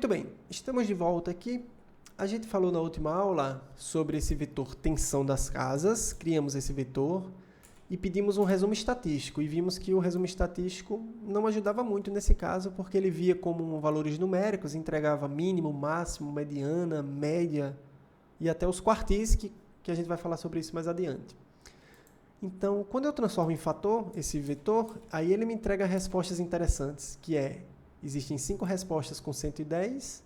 Muito bem, estamos de volta aqui. A gente falou na última aula sobre esse vetor tensão das casas, criamos esse vetor e pedimos um resumo estatístico, e vimos que o resumo estatístico não ajudava muito nesse caso, porque ele via como valores numéricos, entregava mínimo, máximo, mediana, média e até os quartis, que a gente vai falar sobre isso mais adiante. Então, quando eu transformo em fator esse vetor, aí ele me entrega respostas interessantes, que existem 5 respostas com 110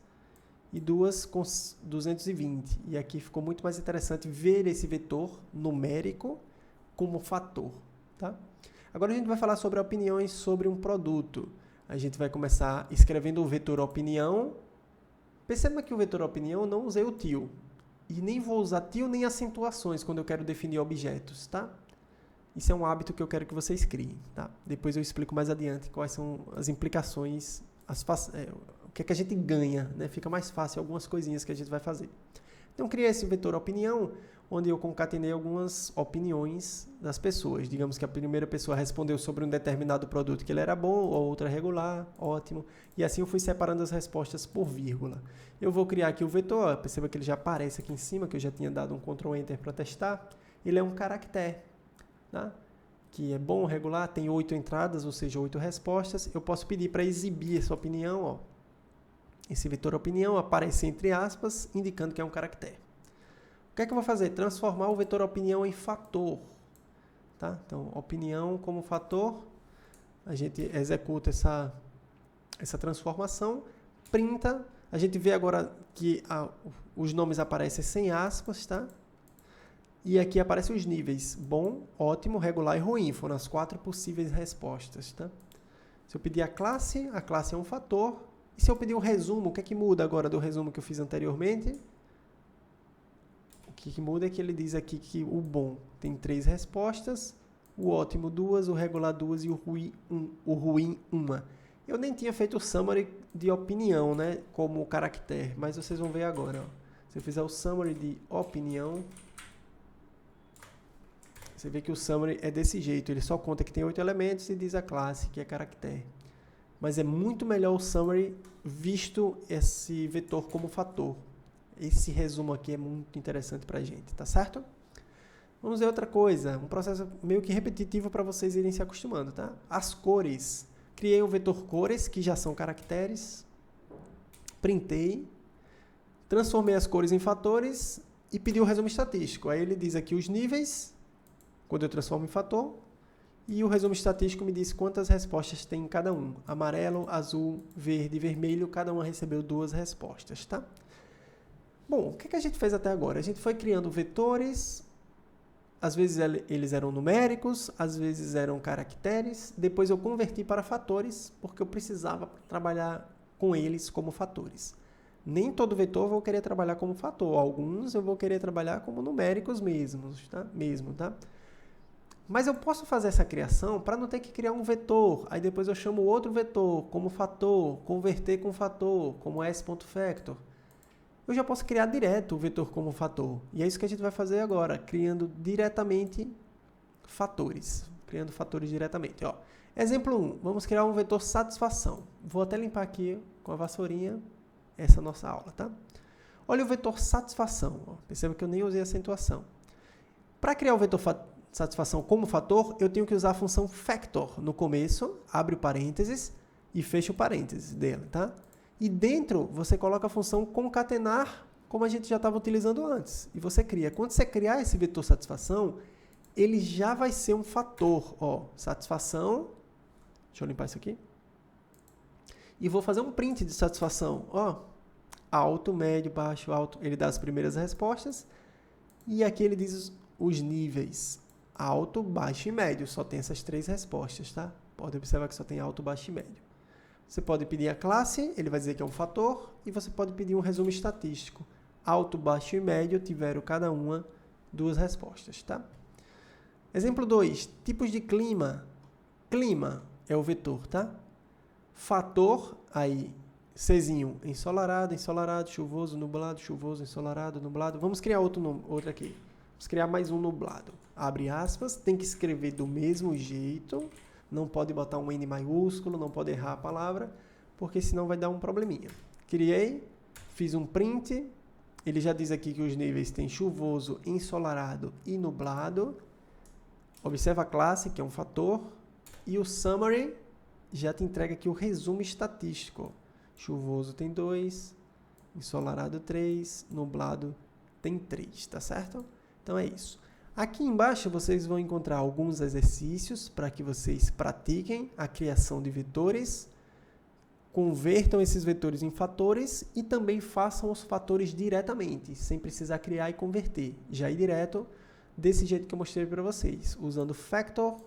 e 2 com 220. E aqui ficou muito mais interessante ver esse vetor numérico como fator. Tá? Agora a gente vai falar sobre opiniões sobre um produto. A gente vai começar escrevendo o vetor opinião. Perceba que o vetor opinião eu não usei o til. E nem vou usar til nem acentuações quando eu quero definir objetos. Tá? Isso é um hábito que eu quero que vocês criem. Tá? Depois eu explico mais adiante quais são as implicações, o que é que a gente ganha. Né? Fica mais fácil algumas coisinhas que a gente vai fazer. Então, criei esse vetor opinião, onde eu concatenei algumas opiniões das pessoas. Digamos que a primeira pessoa respondeu sobre um determinado produto que ele era bom, a outra regular, ótimo. E assim eu fui separando as respostas por vírgula. Eu vou criar aqui o vetor, perceba que ele já aparece aqui em cima, que eu já tinha dado um Ctrl Enter para testar. Ele é um caractere, tá? Que é bom, regular, tem 8 entradas, ou seja, 8 respostas. Eu posso pedir para exibir essa opinião, ó. Esse vetor opinião aparece entre aspas, indicando que é um caractere. O que é que eu vou fazer? Transformar o vetor opinião em fator. Tá? Então, opinião como fator, a gente executa essa transformação, printa, a gente vê agora que os nomes aparecem sem aspas, tá? E aqui aparecem os níveis, bom, ótimo, regular e ruim, foram as 4 possíveis respostas. Tá? Se eu pedir a classe é um fator, e se eu pedir um resumo, o que é que muda agora do resumo que eu fiz anteriormente? O que muda é que ele diz aqui que o bom tem 3 respostas, o ótimo 2, o regular 2 e o ruim 1. Eu nem tinha feito o summary de opinião, né, como caractere, mas vocês vão ver agora. Ó. Se eu fizer o summary de opinião, você vê que o summary é desse jeito, ele só conta que tem 8 elementos e diz a classe, que é caractere. Mas é muito melhor o summary visto esse vetor como fator. Esse resumo aqui é muito interessante para a gente, tá certo? Vamos ver outra coisa, um processo meio que repetitivo para vocês irem se acostumando, tá? As cores. Criei um vetor cores, que já são caracteres. Printei. Transformei as cores em fatores e pedi o resumo estatístico. Aí ele diz aqui os níveis, quando eu transformo em fator. E o resumo estatístico me diz quantas respostas tem em cada um. Amarelo, azul, verde e vermelho, cada uma recebeu 2 respostas, tá? Bom, o que a gente fez até agora? A gente foi criando vetores, às vezes eles eram numéricos, às vezes eram caracteres, depois eu converti para fatores, porque eu precisava trabalhar com eles como fatores. Nem todo vetor eu vou querer trabalhar como fator, alguns eu vou querer trabalhar como numéricos mesmo, tá? Mas eu posso fazer essa criação para não ter que criar um vetor. Aí depois eu chamo outro vetor como fator, converter com fator, como s.factor. Eu já posso criar direto o vetor como fator. E é isso que a gente vai fazer agora, criando diretamente fatores. Criando fatores diretamente. Ó. Exemplo 1, vamos criar um vetor satisfação. Vou até limpar aqui com a vassourinha essa nossa aula, tá? Olha o vetor satisfação. Ó. Perceba que eu nem usei acentuação. Para criar o vetor satisfação como fator, eu tenho que usar a função factor no começo, abre o parênteses e fecha o parênteses dela, tá? E dentro, você coloca a função concatenar, como a gente já estava utilizando antes. E você cria. Quando você criar esse vetor satisfação, ele já vai ser um fator. Ó, satisfação, deixa eu limpar isso aqui. E vou fazer um print de satisfação. Ó, alto, médio, baixo, alto. Ele dá as primeiras respostas. E aqui ele diz os níveis. Alto, baixo e médio. Só tem essas 3 respostas, tá? Pode observar que só tem alto, baixo e médio. Você pode pedir a classe, ele vai dizer que é um fator, e você pode pedir um resumo estatístico. Alto, baixo e médio tiveram cada uma 2 respostas, tá? Exemplo 2, tipos de clima. Clima é o vetor, tá? Fator, aí, Czinho, ensolarado, ensolarado, chuvoso, nublado, ensolarado, nublado. Vamos criar outro aqui. Vamos criar mais um nublado. Abre aspas, tem que escrever do mesmo jeito. Não pode botar um N maiúsculo, não pode errar a palavra, porque senão vai dar um probleminha. Criei, fiz um print, ele já diz aqui que os níveis têm chuvoso, ensolarado e nublado. Observa a classe, que é um fator, e o summary já te entrega aqui o resumo estatístico. Chuvoso tem 2, ensolarado 3, nublado tem 3, tá certo? Então é isso. Aqui embaixo vocês vão encontrar alguns exercícios para que vocês pratiquem a criação de vetores, convertam esses vetores em fatores e também façam os fatores diretamente, sem precisar criar e converter. Já ir direto, desse jeito que eu mostrei para vocês, usando factor,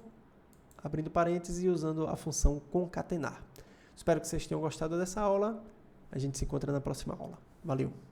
abrindo parênteses e usando a função concatenar. Espero que vocês tenham gostado dessa aula. A gente se encontra na próxima aula. Valeu!